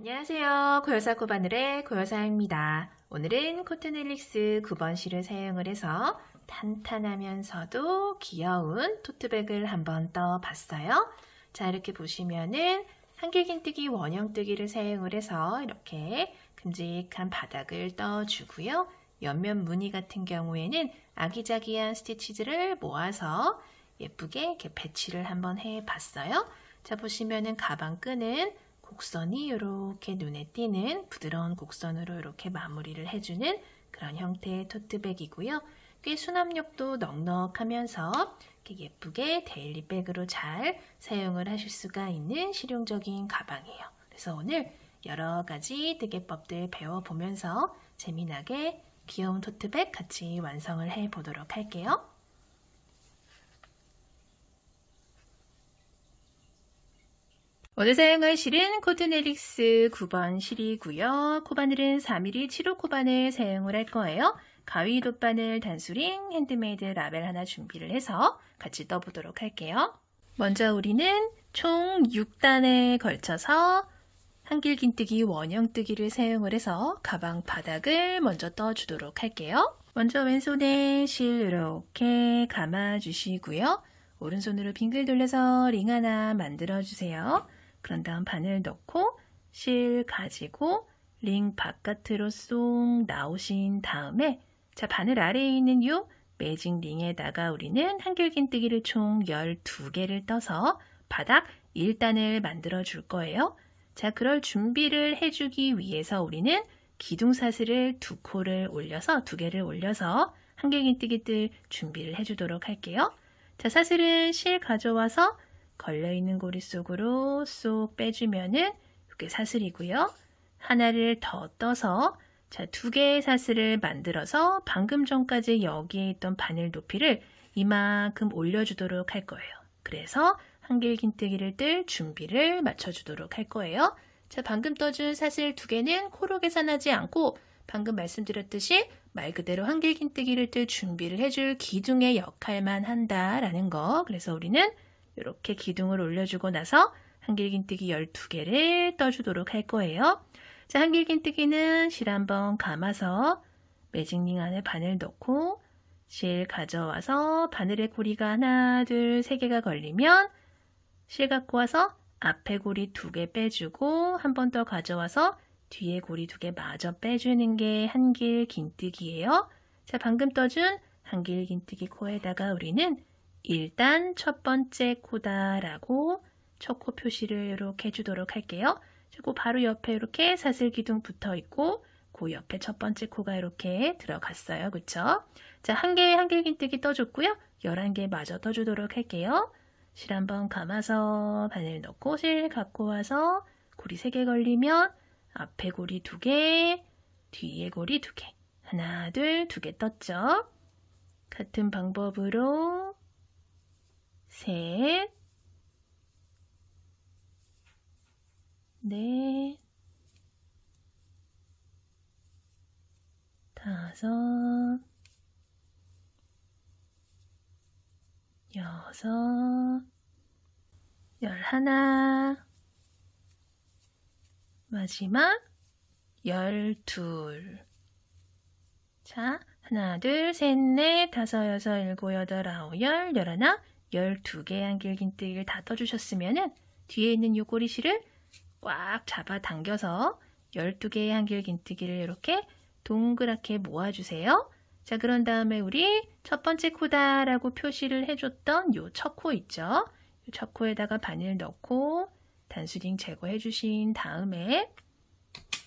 안녕하세요. 고요사 코바늘의 고요사입니다. 오늘은 코트넬릭스 9번 실을 사용을 해서 탄탄하면서도 귀여운 토트백을 한번 떠봤어요. 자, 이렇게 보시면은 한길긴뜨기 원형뜨기를 사용을 해서 이렇게 큼직한 바닥을 떠주고요. 옆면 무늬 같은 경우에는 아기자기한 스티치들을 모아서 예쁘게 이렇게 배치를 한번 해봤어요. 자, 보시면은 가방 끈은 곡선이 이렇게 눈에 띄는 부드러운 곡선으로 이렇게 마무리를 해주는 그런 형태의 토트백이고요. 꽤 수납력도 넉넉하면서 이렇게 예쁘게 데일리백으로 잘 사용을 하실 수가 있는 실용적인 가방이에요. 그래서 오늘 여러 가지 뜨개법들 배워보면서 재미나게 귀여운 토트백 같이 완성을 해보도록 할게요. 오늘 사용할 실은 코트넬릭스 9번 실이고요. 코바늘은 4mm 7호 코바늘 사용을 할 거예요. 가위 돗바늘, 단수링, 핸드메이드 라벨 하나 준비를 해서 같이 떠보도록 할게요. 먼저 우리는 총 6단에 걸쳐서 한길긴뜨기 원형뜨기를 사용을 해서 가방 바닥을 먼저 떠주도록 할게요. 먼저 왼손에 실 이렇게 감아주시고요. 오른손으로 빙글 돌려서 링 하나 만들어주세요. 그런 다음 바늘 넣고 실 가지고 링 바깥으로 쏙 나오신 다음에 자, 바늘 아래에 있는 이 매직 링에다가 우리는 한길긴뜨기를 총 12개를 떠서 바닥 1단을 만들어 줄 거예요. 자, 그럴 준비를 해주기 위해서 우리는 기둥사슬을 2코를 올려서 2개를 올려서 한길긴뜨기 뜰 준비를 해주도록 할게요. 자, 사슬은 실 가져와서 걸려있는 고리 속으로 쏙 빼주면은 이게 사슬이고요. 하나를 더 떠서 자, 2개의 사슬을 만들어서 방금 전까지 여기에 있던 바늘 높이를 이만큼 올려주도록 할 거예요. 그래서 한길긴뜨기를 뜰 준비를 맞춰주도록 할 거예요. 자, 방금 떠준 사슬 2개는 코로 계산하지 않고 방금 말씀드렸듯이 말 그대로 한길긴뜨기를 뜰 준비를 해줄 기둥의 역할만 한다라는 거. 그래서 우리는 이렇게 기둥을 올려주고 나서 한길긴뜨기 12개를 떠주도록 할 거예요. 자, 한길긴뜨기는 실 한번 감아서 매직링 안에 바늘 넣고 실 가져와서 바늘의 고리가 하나, 둘, 3개가 걸리면 실 갖고 와서 앞에 고리 2개 빼주고 한 번 더 가져와서 뒤에 고리 2개 마저 빼주는 게 한길긴뜨기예요. 자, 방금 떠준 한길긴뜨기 코에다가 우리는 일단 첫 번째 코다라고 첫 코 표시를 이렇게 해주도록 할게요. 그리고 바로 옆에 이렇게 사슬 기둥 붙어 있고 그 옆에 첫 번째 코가 이렇게 들어갔어요. 그쵸? 자, 한 개의 한길긴뜨기 떠줬고요. 11개 마저 떠주도록 할게요. 실 한번 감아서 바늘 넣고 실 갖고 와서 고리 3개 걸리면 앞에 고리 2개, 뒤에 고리 2개. 하나, 둘, 2개 떴죠? 같은 방법으로 셋, 넷, 다섯, 여섯, 11, 마지막 12. 자, 하나, 둘, 셋, 넷, 다섯, 여섯, 일곱, 여덟, 아홉, 열, 열하나, 12개의 한길긴뜨기를 다 떠주셨으면은 뒤에 있는 요 꼬리실을 꽉 잡아 당겨서 12개의 한길긴뜨기를 이렇게 동그랗게 모아주세요. 자, 그런 다음에 우리 첫 번째 코다라고 표시를 해줬던 요 첫 코 있죠? 요 첫 코에다가 바늘 넣고 단수링 제거해 주신 다음에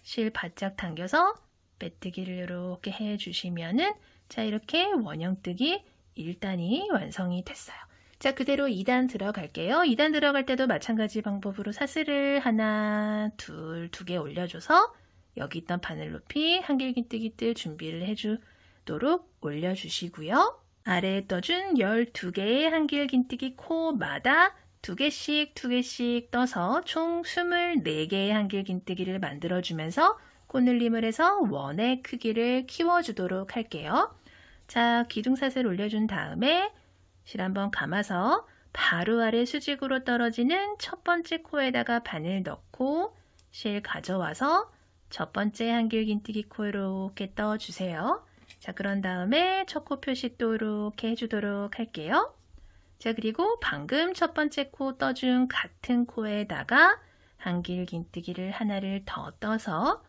실 바짝 당겨서 빼뜨기를 이렇게 해주시면은 자, 이렇게 원형뜨기 1단이 완성이 됐어요. 자, 그대로 2단 들어갈게요. 2단 들어갈 때도 마찬가지 방법으로 사슬을 하나, 둘, 2개 올려줘서 여기 있던 바늘 높이 한길긴뜨기 뜰 준비를 해주도록 올려주시고요. 아래에 떠준 12개의 한길긴뜨기 코마다 2개씩 2개씩 떠서 총 24개의 한길긴뜨기를 만들어주면서 코늘림을 해서 원의 크기를 키워주도록 할게요. 자, 기둥사슬 올려준 다음에 실 한번 감아서 바로 아래 수직으로 떨어지는 첫 번째 코에다가 바늘 넣고 실 가져와서 첫 번째 한길긴뜨기 코 이렇게 떠주세요. 자, 그런 다음에 첫 코 표시 또 이렇게 해주도록 할게요. 자, 그리고 방금 첫 번째 코 떠준 같은 코에다가 한길긴뜨기를 하나를 더 떠서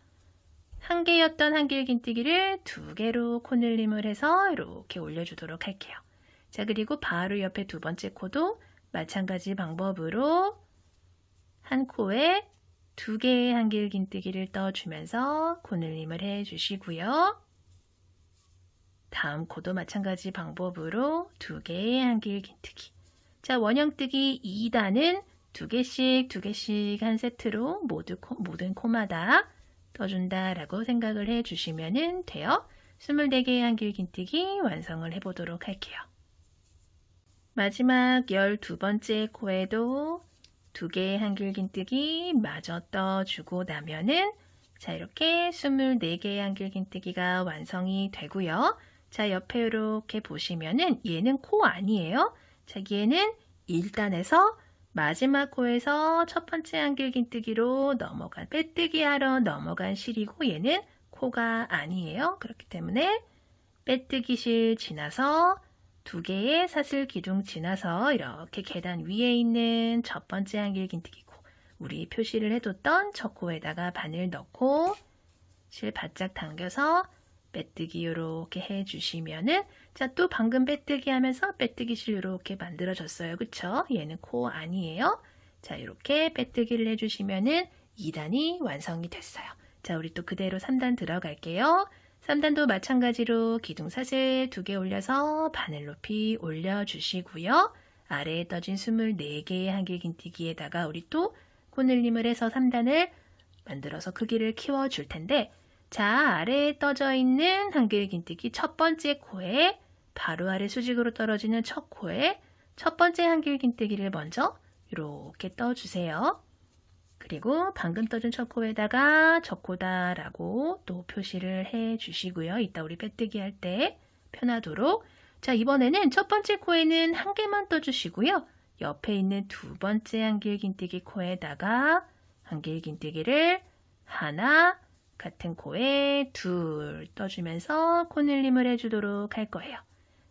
한 개였던 한길긴뜨기를 두 개로 코늘림을 해서 이렇게 올려주도록 할게요. 자, 그리고 바로 옆에 두 번째 코도 마찬가지 방법으로 한 코에 두 개의 한길긴뜨기를 떠주면서 코늘림을 해주시고요. 다음 코도 마찬가지 방법으로 두 개의 한길긴뜨기. 자, 원형뜨기 2단은 두 개씩 한 세트로 모든 코마다 떠준다라고 생각을 해주시면 돼요. 24개의 한길긴뜨기 완성을 해보도록 할게요. 마지막 12번째 코에도 두 개의 한길긴뜨기 마저 떠주고 나면은 자, 이렇게 24개의 한길긴뜨기가 완성이 되고요. 자, 옆에 이렇게 보시면은 얘는 코 아니에요. 자, 얘는 1단에서 마지막 코에서 첫 번째 한길긴뜨기로 빼뜨기 하러 넘어간 실이고 얘는 코가 아니에요. 그렇기 때문에 빼뜨기 실 지나서 두 개의 사슬 기둥 지나서 이렇게 계단 위에 있는 첫 번째 한길긴뜨기 코, 우리 표시를 해뒀던 첫 코에다가 바늘 넣고 실 바짝 당겨서 빼뜨기 이렇게 해주시면은 자, 또 방금 빼뜨기 하면서 빼뜨기 실 이렇게 만들어졌어요. 그쵸? 얘는 코 아니에요. 자, 이렇게 빼뜨기를 해주시면은 2단이 완성이 됐어요. 자, 우리 또 그대로 3단 들어갈게요. 3단도 마찬가지로 기둥사슬 2개 올려서 바늘 높이 올려주시고요. 아래에 떠진 24개의 한길긴뜨기에다가 우리 또 코늘림을 해서 3단을 만들어서 크기를 키워줄 텐데 자, 아래에 떠져 있는 한길긴뜨기 첫 번째 코에 바로 아래 수직으로 떨어지는 첫 코에 첫 번째 한길긴뜨기를 먼저 이렇게 떠주세요. 그리고 방금 떠준 첫 코에다가 첫 코다라고 또 표시를 해주시고요. 이따 우리 빼뜨기 할 때 편하도록. 자, 이번에는 첫 번째 코에는 한 개만 떠주시고요. 옆에 있는 두 번째 한길긴뜨기 코에다가 한길긴뜨기를 하나, 같은 코에 둘 떠주면서 코늘림을 해주도록 할 거예요.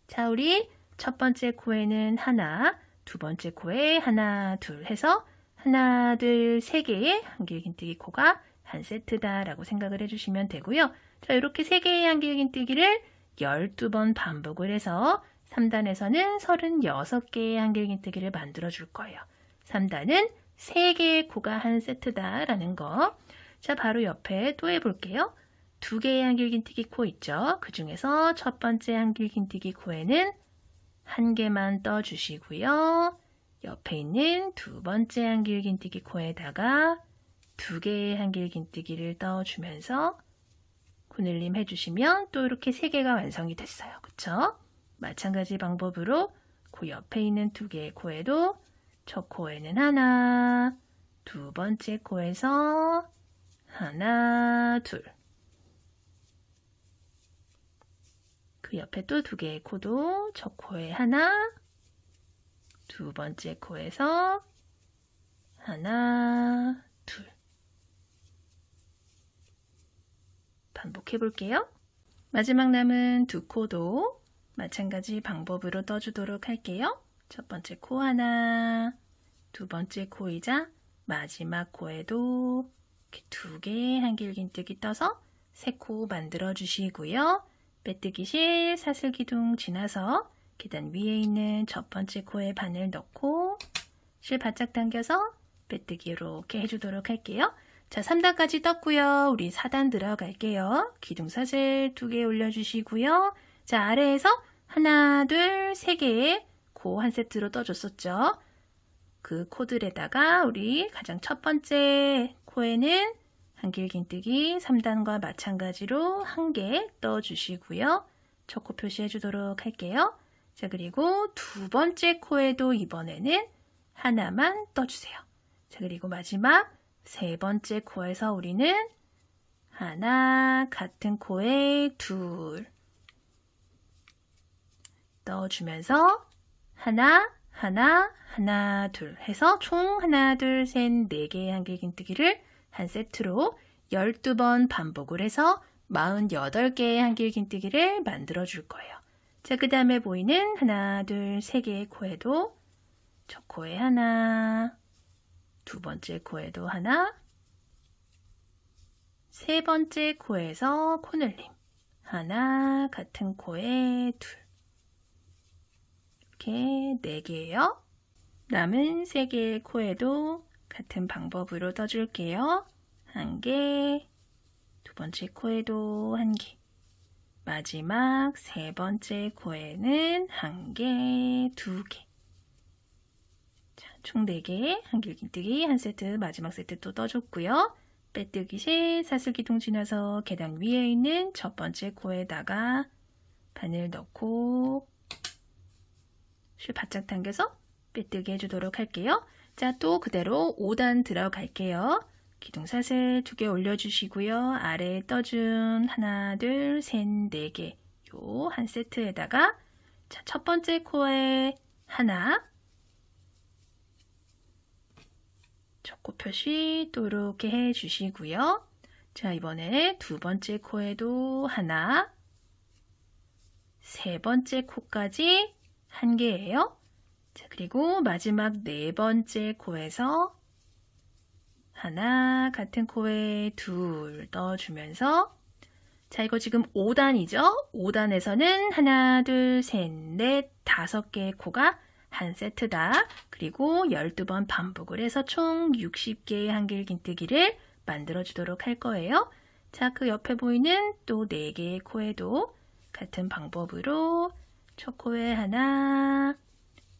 자, 우리 첫 번째 코에는 하나, 두 번째 코에 하나, 둘 해서 하나, 둘, 세 개의 한길긴뜨기 코가 한 세트다라고 생각을 해주시면 되고요. 자, 이렇게 세 개의 한길긴뜨기를 12번 반복을 해서 3단에서는 36개의 한길긴뜨기를 만들어 줄 거예요. 3단은 3개의 코가 한 세트다라는 거. 자, 바로 옆에 또 해볼게요. 2개의 한길긴뜨기 코 있죠? 그 중에서 첫 번째 한길긴뜨기 코에는 한 개만 떠주시고요. 옆에 있는 두 번째 한길긴뜨기 코에다가 2개의 한길긴뜨기를 떠주면서 코늘림 해주시면 또 이렇게 3개가 완성이 됐어요. 그쵸? 마찬가지 방법으로 그 옆에 있는 2개의 코에도 첫 코에는 하나, 두 번째 코에서 하나, 둘. 그 옆에 또 2개의 코도 첫 코에 하나, 두 번째 코에서 하나, 둘. 반복해 볼게요. 마지막 남은 두 코도 마찬가지 방법으로 떠주도록 할게요. 첫 번째 코 하나, 두 번째 코이자 마지막 코에도 이렇게 2개의 한길긴뜨기 떠서 3코 만들어 주시고요. 빼뜨기 실 사슬 기둥 지나서 계단 위에 있는 첫 번째 코에 바늘 넣고 실 바짝 당겨서 빼뜨기 이렇게 해주도록 할게요. 자, 3단까지 떴고요. 우리 4단 들어갈게요. 기둥 사슬 2개 올려주시고요. 자, 아래에서 하나, 둘, 3개의 코 한 세트로 떠줬었죠. 그 코들에다가 우리 가장 첫 번째 코에는 한길긴뜨기 3단과 마찬가지로 1개 떠주시고요. 첫 코 표시해 주도록 할게요. 자, 그리고 두 번째 코에도 이번에는 하나만 떠주세요. 자, 그리고 마지막 세 번째 코에서 우리는 하나, 같은 코에 둘 떠주면서 하나, 하나, 하나, 둘 해서 총 하나, 둘, 셋, 4개의 한길긴뜨기를 한 세트로 12번 반복을 해서 48개의 한길긴뜨기를 만들어 줄 거예요. 자, 그 다음에 보이는 하나, 둘, 세 개의 코에도 첫 코에 하나, 두 번째 코에도 하나, 세 번째 코에서 코늘림 하나, 같은 코에 둘, 이렇게 4개예요. 남은 3개의 코에도 같은 방법으로 떠줄게요. 한 개, 두 번째 코에도 한 개, 마지막 세 번째 코에는 한 개, 두 개. 자, 총 4개 한길긴뜨기 한 세트, 마지막 세트 또 떠줬고요. 빼뜨기 실 사슬기둥 지나서 계단 위에 있는 첫 번째 코에다가 바늘 넣고 실 바짝 당겨서 빼뜨기 해주도록 할게요. 자, 또 그대로 5단 들어갈게요. 기둥 사슬 2개 올려주시고요. 아래에 떠준 하나, 둘, 셋, 4개 요 한 세트에다가 자, 첫 번째 코에 하나, 첫 코 표시 또 이렇게 해주시고요. 자, 이번에 두 번째 코에도 하나, 세 번째 코까지 한 개예요. 자, 그리고 마지막 네 번째 코에서 하나, 같은 코에 둘 떠주면서 자, 이거 지금 5단이죠? 5단에서는 하나, 둘, 셋, 넷, 5개의 코가 한 세트다. 그리고 12번 반복을 해서 총 60개의 한길긴뜨기를 만들어 주도록 할 거예요. 자, 그 옆에 보이는 또 4개의 코에도 같은 방법으로 첫 코에 하나,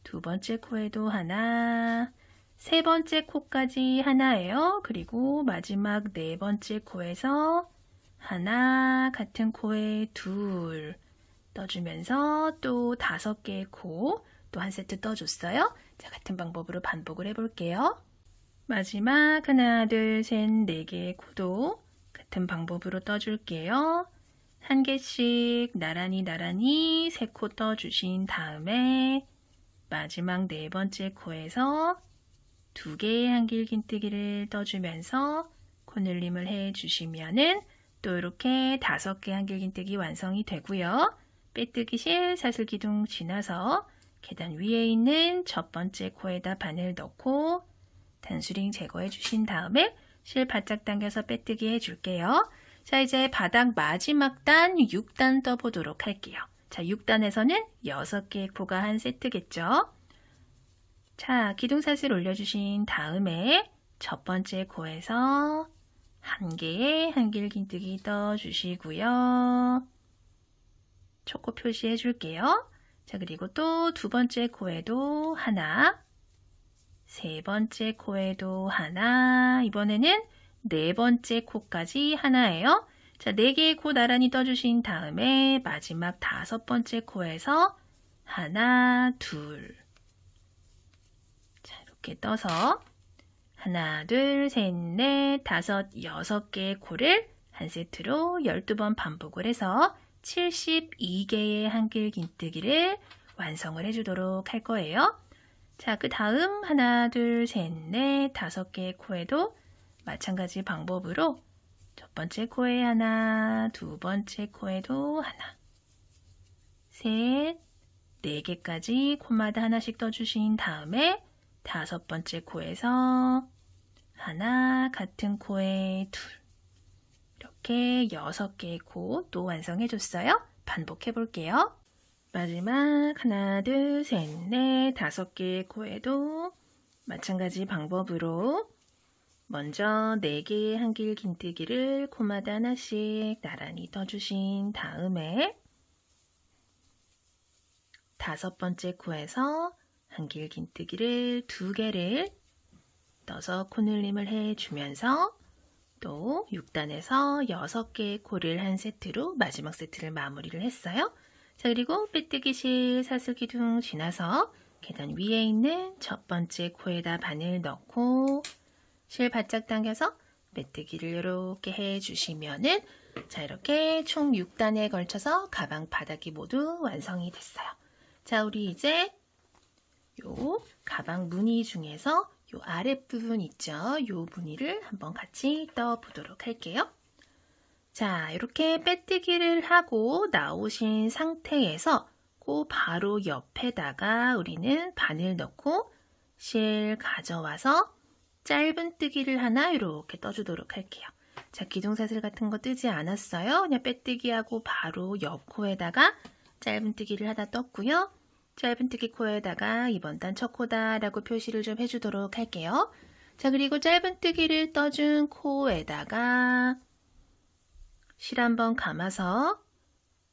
두 번째 코에도 하나, 세 번째 코까지 하나예요. 그리고 마지막 네 번째 코에서 하나, 같은 코에 둘 떠주면서 또 5개의 코 또 한 세트 떠줬어요. 자, 같은 방법으로 반복을 해볼게요. 마지막 하나, 둘, 셋, 4개의 코도 같은 방법으로 떠줄게요. 한 개씩 나란히 3코 떠주신 다음에 마지막 네 번째 코에서 2개의 한길긴뜨기를 떠주면서 코늘림을 해주시면은 또 이렇게 5개 한길긴뜨기 완성이 되고요. 빼뜨기 실 사슬기둥 지나서 계단 위에 있는 첫 번째 코에다 바늘 넣고 단수링 제거해 주신 다음에 실 바짝 당겨서 빼뜨기 해줄게요. 자, 이제 바닥 마지막 단 6단 떠보도록 할게요. 자, 6단에서는 6개의 코가 한 세트겠죠. 자, 기둥사슬 올려주신 다음에 첫 번째 코에서 한 개의 한길긴뜨기 떠주시고요. 초코 표시해 줄게요. 자, 그리고 또 두 번째 코에도 하나, 세 번째 코에도 하나, 이번에는 네 번째 코까지 하나예요. 자, 4개의 코 나란히 떠주신 다음에 마지막 5번째 코에서 하나, 둘. 자, 이렇게 떠서 하나, 둘, 셋, 넷, 5, 6개의 코를 한 세트로 12번 반복을 해서 72개의 한길긴뜨기를 완성을 해주도록 할 거예요. 자, 그 다음 하나, 둘, 셋, 넷, 5개의 코에도 마찬가지 방법으로 첫 번째 코에 하나, 두 번째 코에도 하나, 셋, 4개까지 코마다 하나씩 떠주신 다음에 5번째 코에서 하나, 같은 코에 둘, 이렇게 6개의 코 또 완성해줬어요. 반복해 볼게요. 마지막 하나, 둘, 셋, 넷, 5개의 코에도 마찬가지 방법으로 먼저 4개의 한길긴뜨기를 코마다 하나씩 나란히 떠주신 다음에 5번째 코에서 한길긴뜨기를 2개를 떠서 코늘림을 해주면서 또 6단에서 6개의 코를 한 세트로 마지막 세트를 마무리를 했어요. 자, 그리고 빼뜨기 실 사슬기둥 지나서 계단 위에 있는 첫 번째 코에다 바늘 넣고 실 바짝 당겨서 빼뜨기를 이렇게 해주시면은 자, 이렇게 총 6단에 걸쳐서 가방 바닥이 모두 완성이 됐어요. 자, 우리 이제 요 가방 무늬 중에서 요 아랫부분 있죠? 요 무늬를 한번 같이 떠보도록 할게요. 자, 이렇게 빼뜨기를 하고 나오신 상태에서 그 바로 옆에다가 우리는 바늘 넣고 실 가져와서 짧은뜨기를 하나 이렇게 떠주도록 할게요. 자, 기둥사슬 같은 거 뜨지 않았어요. 그냥 빼뜨기하고 바로 옆 코에다가 짧은뜨기를 하나 떴고요. 짧은뜨기 코에다가 이번 단 첫 코다 라고 표시를 좀 해주도록 할게요. 자, 그리고 짧은뜨기를 떠준 코에다가 실 한번 감아서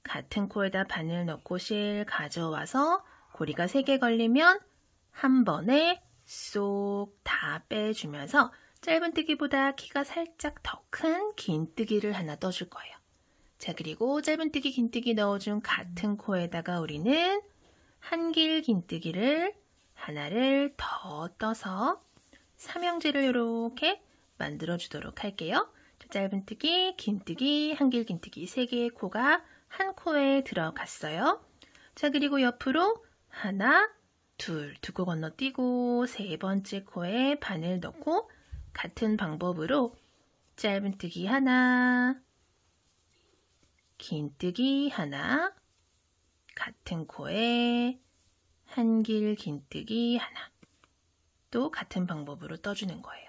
같은 코에다 바늘 넣고 실 가져와서 고리가 3개 걸리면 한 번에 쏙 다 빼주면서 짧은뜨기보다 키가 살짝 더 큰 긴뜨기를 하나 떠줄 거예요. 자, 그리고 짧은뜨기, 긴뜨기 넣어준 같은 코에다가 우리는 한길 긴뜨기를 하나를 더 떠서 삼형제를 이렇게 만들어주도록 할게요. 짧은뜨기, 긴뜨기, 한길 긴뜨기 3개의 코가 한 코에 들어갔어요. 자, 그리고 옆으로 하나, 둘, 두 코 건너뛰고 3번째 코에 바늘 넣고 같은 방법으로 짧은뜨기 하나, 긴뜨기 하나, 같은 코에 한길 긴뜨기 하나, 또 같은 방법으로 떠주는 거예요.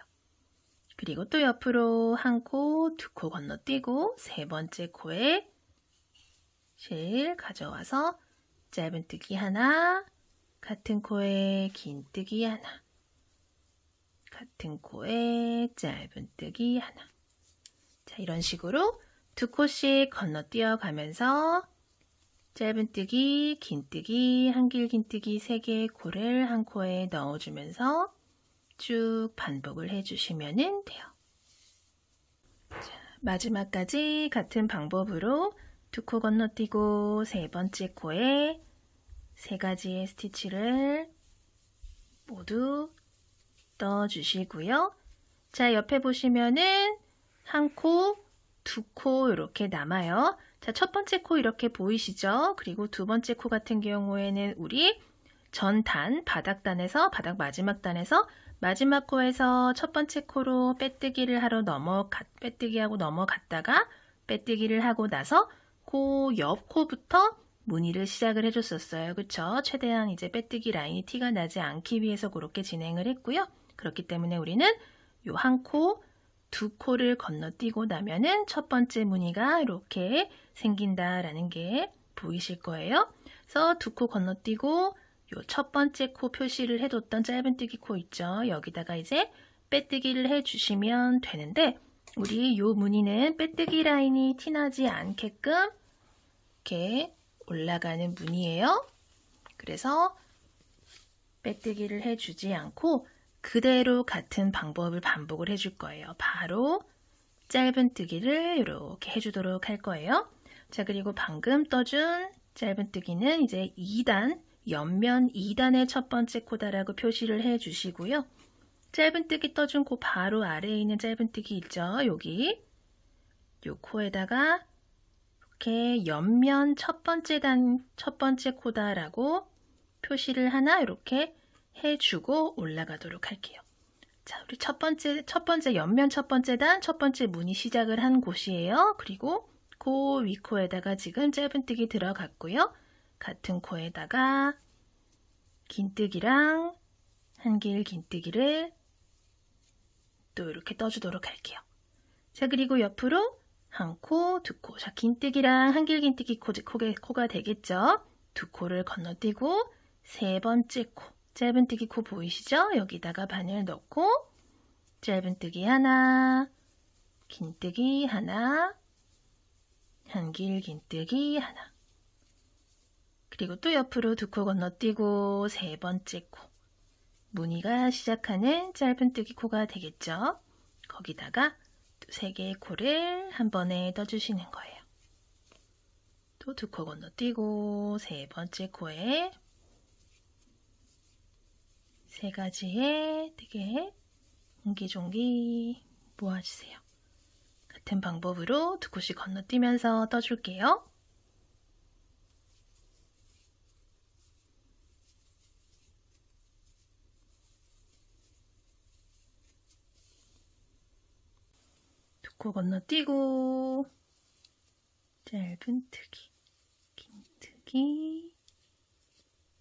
그리고 또 옆으로 한 코, 두 코 건너뛰고 3번째 코에 실 가져와서 짧은뜨기 하나, 같은 코에 긴뜨기 하나, 같은 코에 짧은뜨기 하나. 자, 이런 식으로 두 코씩 건너뛰어 가면서 짧은뜨기, 긴뜨기, 한길 긴뜨기 3개의 코를 한 코에 넣어주면서 쭉 반복을 해주시면 돼요. 자, 마지막까지 같은 방법으로 두 코 건너뛰고 3번째 코에 3가지의 스티치를 모두 떠주시고요. 자, 옆에 보시면은 한 코, 두 코 이렇게 남아요. 자, 첫 번째 코 이렇게 보이시죠? 그리고 두 번째 코 같은 경우에는 우리 전단, 바닥단에서, 바닥 마지막 단에서 마지막 코에서 첫 번째 코로 빼뜨기를 하러 빼뜨기하고 넘어갔다가 빼뜨기를 하고 나서 그 옆 코부터 무늬를 시작을 해줬었어요. 그쵸? 최대한 이제 빼뜨기 라인이 티가 나지 않기 위해서 그렇게 진행을 했고요. 그렇기 때문에 우리는 요 한 코, 두 코를 건너뛰고 나면은 첫 번째 무늬가 이렇게 생긴다라는 게 보이실 거예요. 그래서 두 코 건너뛰고 요 첫 번째 코 표시를 해뒀던 짧은뜨기 코 있죠. 여기다가 이제 빼뜨기를 해주시면 되는데 우리 요 무늬는 빼뜨기 라인이 티나지 않게끔 이렇게 올라가는 무늬예요. 그래서 빼뜨기를 해주지 않고 그대로 같은 방법을 반복을 해줄 거예요. 바로 짧은뜨기를 이렇게 해주도록 할 거예요. 자, 그리고 방금 떠준 짧은뜨기는 이제 2단, 옆면 2단의 첫 번째 코다라고 표시를 해주시고요. 짧은뜨기 떠준 그 바로 아래에 있는 짧은뜨기 있죠? 여기 요 코에다가 이렇게 옆면 첫 번째 코다라고 표시를 하나 이렇게 해주고 올라가도록 할게요. 자, 우리 첫 번째 옆면 첫 번째 단, 첫 번째 무늬 시작을 한 곳이에요. 그리고 그 윗코에다가 지금 짧은뜨기 들어갔고요. 같은 코에다가 긴뜨기랑 한길 긴뜨기를 또 이렇게 떠주도록 할게요. 자, 그리고 옆으로 한 코, 두 코. 자, 긴뜨기랑 한길 긴뜨기 코가 되겠죠? 두 코를 건너뛰고 3번째 코. 짧은뜨기 코 보이시죠? 여기다가 바늘 넣고 짧은뜨기 하나, 긴뜨기 하나, 한길 긴뜨기 하나. 그리고 또 옆으로 두 코 건너뛰고 3번째 코. 무늬가 시작하는 짧은뜨기 코가 되겠죠? 거기다가 또 3개의 코를 한 번에 떠주시는 거예요. 또 두 코 건너뛰고 3번째 코에 3가지의 되게 옹기종기 모아주세요. 같은 방법으로 두 코씩 건너뛰면서 떠줄게요. 코 건너뛰고 짧은뜨기, 긴뜨기,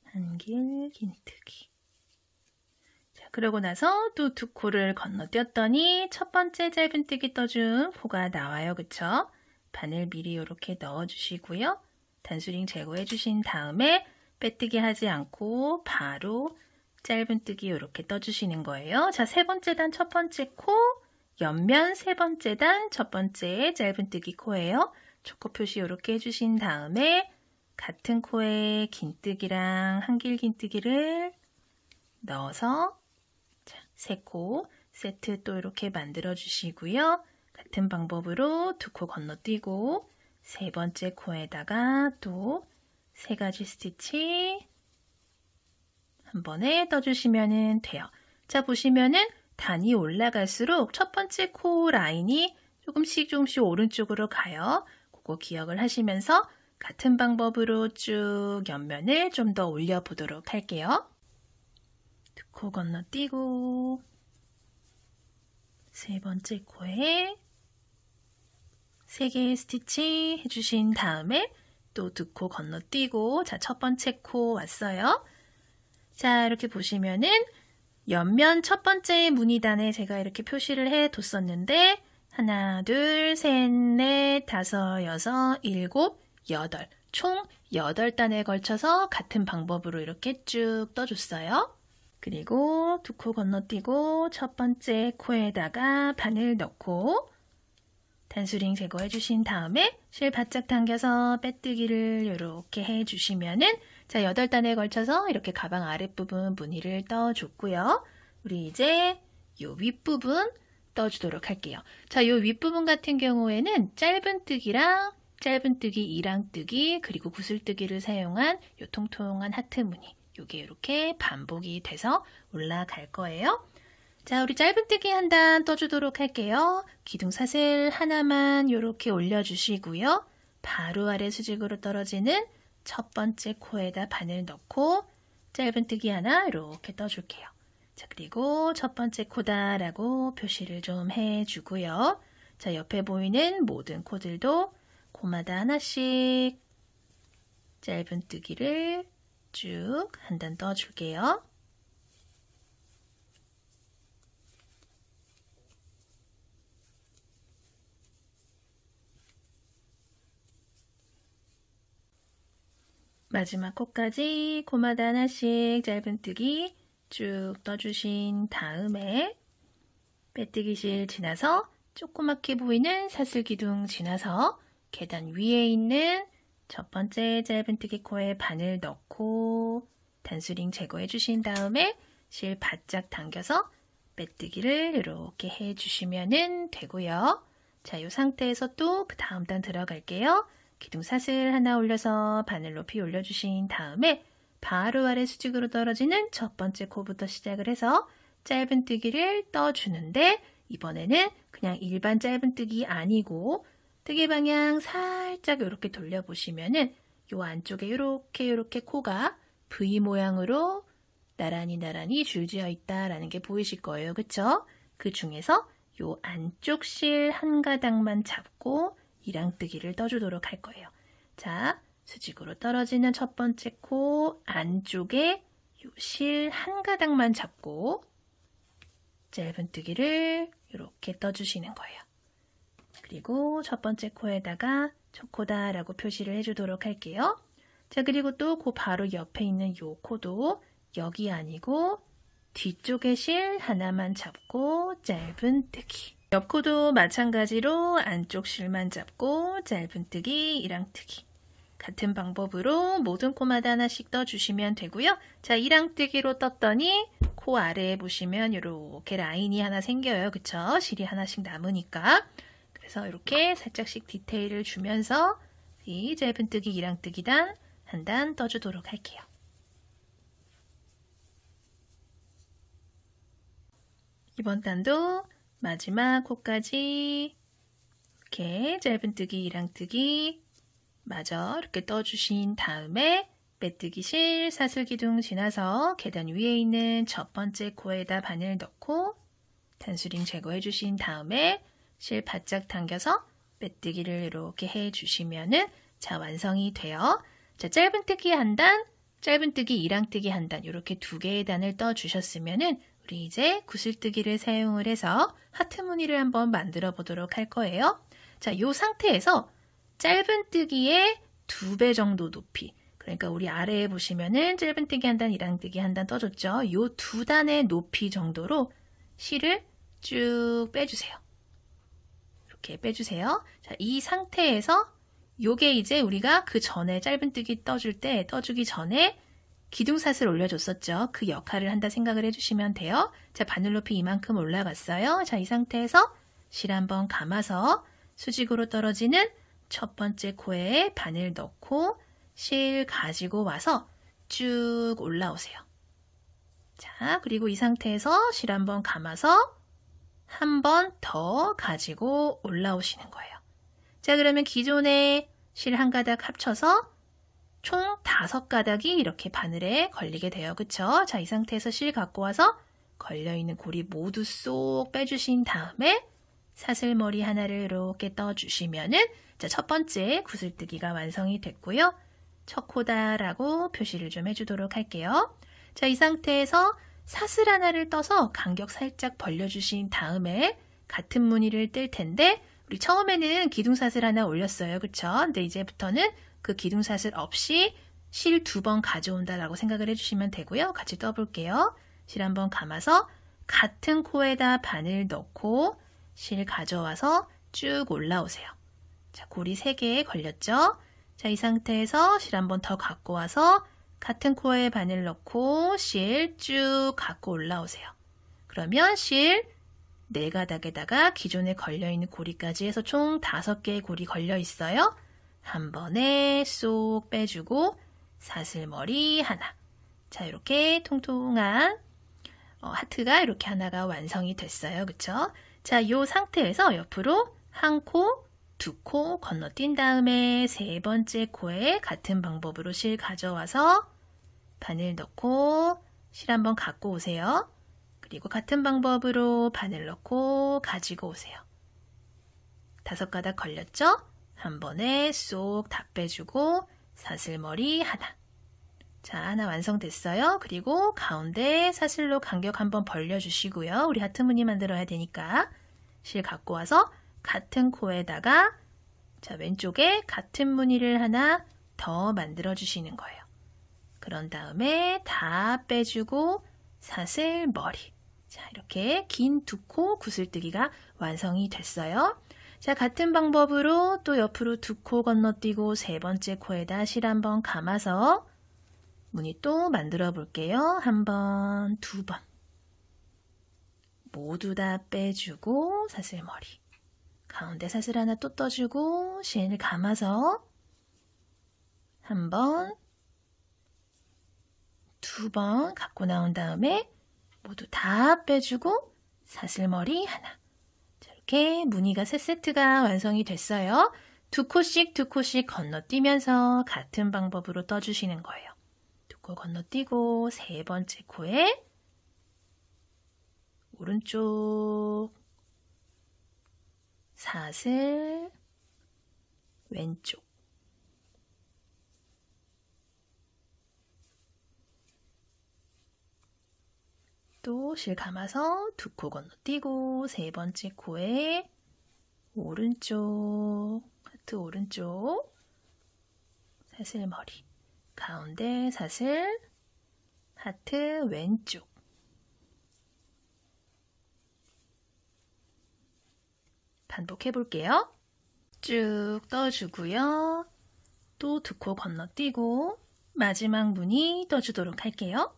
한길 긴뜨기. 자, 그러고 나서 또 두 코를 건너뛰었더니 첫 번째 짧은뜨기 떠준 코가 나와요. 그쵸? 바늘 미리 이렇게 넣어주시고요. 단수링 제거해 주신 다음에 빼뜨기 하지 않고 바로 짧은뜨기 이렇게 떠주시는 거예요. 자, 세 번째 단 첫 번째 코, 옆면 세 번째 단 첫 번째 짧은뜨기 코예요. 초코 표시 이렇게 해주신 다음에 같은 코에 긴뜨기랑 한길 긴뜨기를 넣어서 세 코 세트 또 이렇게 만들어 주시고요. 같은 방법으로 두 코 건너뛰고 세 번째 코에다가 또 세 가지 스티치 한 번에 떠주시면 돼요. 자, 보시면은 단이 올라갈수록 첫 번째 코 라인이 조금씩 오른쪽으로 가요. 그거 기억을 하시면서 같은 방법으로 쭉 옆면을 좀 더 올려보도록 할게요. 두 코 건너뛰고 세 번째 코에 세 개의 스티치 해주신 다음에 또 두 코 건너뛰고 자, 첫 번째 코 왔어요. 자, 이렇게 보시면은 옆면 첫 번째 무늬단에 제가 이렇게 표시를 해뒀었는데 하나, 둘, 셋, 넷, 다섯, 여섯, 일곱, 여덟 총 8단에 걸쳐서 같은 방법으로 이렇게 쭉 떠줬어요. 그리고 두 코 건너뛰고 첫 번째 코에다가 바늘 넣고 단수링 제거해 주신 다음에 실 바짝 당겨서 빼뜨기를 이렇게 해주시면은 자, 8단에 걸쳐서 이렇게 가방 아랫부분 무늬를 떠줬고요. 우리 이제 요 윗부분 떠주도록 할게요. 자, 요 윗부분 같은 경우에는 짧은뜨기랑 짧은뜨기, 이랑뜨기, 그리고 구슬뜨기를 사용한 요 통통한 하트 무늬 요게 이렇게 반복이 돼서 올라갈 거예요. 자, 우리 짧은뜨기 한 단 떠주도록 할게요. 기둥사슬 하나만 이렇게 올려주시고요. 바로 아래 수직으로 떨어지는 첫 번째 코에다 바늘 넣고 짧은뜨기 하나 이렇게 떠줄게요. 자, 그리고 첫 번째 코다라고 표시를 좀 해주고요. 자, 옆에 보이는 모든 코들도 코마다 하나씩 짧은뜨기를 쭉 한 단 떠줄게요. 마지막 코까지 코마다 하나씩 짧은뜨기 쭉 떠주신 다음에 빼뜨기 실 지나서 조그맣게 보이는 사슬기둥 지나서 계단 위에 있는 첫 번째 짧은뜨기 코에 바늘 넣고 단수링 제거해 주신 다음에 실 바짝 당겨서 빼뜨기를 이렇게 해주시면 되고요. 자, 이 상태에서 또 그 다음 단 들어갈게요. 기둥사슬 하나 올려서 바늘 높이 올려주신 다음에 바로 아래 수직으로 떨어지는 첫 번째 코부터 시작을 해서 짧은뜨기를 떠주는데 이번에는 그냥 일반 짧은뜨기 아니고 뜨개 방향 살짝 이렇게 돌려보시면은 요 안쪽에 이렇게 코가 V 모양으로 나란히 줄지어 있다라는 게 보이실 거예요. 그쵸? 그 중에서 요 안쪽 실 한 가닥만 잡고 이랑뜨기를 떠주도록 할 거예요. 자, 수직으로 떨어지는 첫 번째 코 안쪽에 요 실 한 가닥만 잡고 짧은뜨기를 이렇게 떠주시는 거예요. 그리고 첫 번째 코에다가 첫 코다라고 표시를 해주도록 할게요. 자, 그리고 또 그 바로 옆에 있는 요 코도 여기 아니고 뒤쪽에 실 하나만 잡고 짧은뜨기. 옆 코도 마찬가지로 안쪽 실만 잡고 짧은뜨기, 이랑뜨기. 같은 방법으로 모든 코마다 하나씩 떠주시면 되고요. 자, 이랑뜨기로 떴더니 코 아래에 보시면 이렇게 라인이 하나 생겨요. 그쵸? 실이 하나씩 남으니까. 그래서 이렇게 살짝씩 디테일을 주면서 이 짧은뜨기, 이랑뜨기 단 한 단 떠주도록 할게요. 이번 단도 마지막 코까지 이렇게 짧은뜨기, 이랑뜨기 마저 이렇게 떠주신 다음에 빼뜨기 실 사슬기둥 지나서 계단 위에 있는 첫 번째 코에다 바늘 넣고 단수링 제거해 주신 다음에 실 바짝 당겨서 빼뜨기를 이렇게 해주시면은 자, 완성이 돼요. 자, 짧은뜨기 한 단, 짧은뜨기, 이랑뜨기 한 단, 이렇게 두 개의 단을 떠주셨으면은 우리 이제 구슬뜨기를 사용을 해서 하트 무늬를 한번 만들어 보도록 할 거예요. 자, 이 상태에서 짧은뜨기의 2배 정도 높이, 그러니까 우리 아래에 보시면은 짧은뜨기 한 단, 이랑뜨기 한 단 떠줬죠. 이 두 단의 높이 정도로 실을 쭉 빼주세요. 이렇게 빼주세요. 자, 이 상태에서 요게 이제 우리가 그 전에 짧은뜨기 떠주기 전에 기둥삿을 올려줬었죠. 그 역할을 한다 생각을 해주시면 돼요. 자, 바늘 높이 이만큼 올라갔어요. 자, 이 상태에서 실 한번 감아서 수직으로 떨어지는 첫 번째 코에 바늘 넣고 실 가지고 와서 쭉 올라오세요. 자, 그리고 이 상태에서 실 한번 감아서 한 번 더 가지고 올라오시는 거예요. 자, 그러면 기존에 실 한 가닥 합쳐서 총 5가닥이 이렇게 바늘에 걸리게 돼요. 그쵸? 자, 이 상태에서 실 갖고 와서 걸려있는 고리 모두 쏙 빼주신 다음에 사슬머리 하나를 이렇게 떠주시면은 자, 첫 번째 구슬뜨기가 완성이 됐고요. 첫 코다라고 표시를 좀 해주도록 할게요. 자, 이 상태에서 사슬 하나를 떠서 간격 살짝 벌려주신 다음에 같은 무늬를 뜰 텐데 우리 처음에는 기둥사슬 하나 올렸어요. 그쵸? 근데 이제부터는 그 기둥사슬 없이 실 2번 가져온다라고 생각을 해주시면 되고요. 같이 떠볼게요. 실 한번 감아서 같은 코에다 바늘 넣고 실 가져와서 쭉 올라오세요. 자, 고리 3개 걸렸죠? 자, 이 상태에서 실 한번 더 갖고 와서 같은 코에 바늘 넣고 실 쭉 갖고 올라오세요. 그러면 실 4가닥에다가 기존에 걸려있는 고리까지 해서 총 5개의 고리 걸려 있어요. 한 번에 쏙 빼주고 사슬머리 하나. 자, 이렇게 통통한 하트가 이렇게 하나가 완성이 됐어요. 그쵸? 자, 이 상태에서 옆으로 한 코, 2코 건너뛴 다음에 3번째 코에 같은 방법으로 실 가져와서 바늘 넣고 실 한번 갖고 오세요. 그리고 같은 방법으로 바늘 넣고 가지고 오세요. 5가닥 걸렸죠? 한 번에 쏙 다 빼주고 사슬머리 하나. 자, 하나 완성됐어요. 그리고 가운데 사슬로 간격 한번 벌려주시고요. 우리 하트 무늬 만들어야 되니까 실 갖고 와서 같은 코에다가 자, 왼쪽에 같은 무늬를 하나 더 만들어 주시는 거예요. 그런 다음에 다 빼주고 사슬머리. 자, 이렇게 긴 2코 구슬뜨기가 완성이 됐어요. 자, 같은 방법으로 또 옆으로 2코 건너뛰고 3번째 코에다 실 한번 감아서 무늬 또 만들어 볼게요. 1번, 2번. 모두 다 빼주고 사슬머리. 가운데 사슬 하나 또 떠주고 실 감아서 1번, 2번 갖고 나온 다음에 모두 다 빼주고 사슬머리 하나. 자, 이렇게 무늬가 3세트가 완성이 됐어요. 2코씩 건너뛰면서 같은 방법으로 떠주시는 거예요. 2코 건너뛰고 3번째 코에 오른쪽 사슬 왼쪽 또 실 감아서 2코 건너뛰고 3번째 코에 오른쪽 하트 오른쪽 사슬머리 가운데 사슬 하트 왼쪽 반복해 볼게요. 쭉 떠주고요. 또 2코 건너뛰고 마지막 무늬 떠주도록 할게요.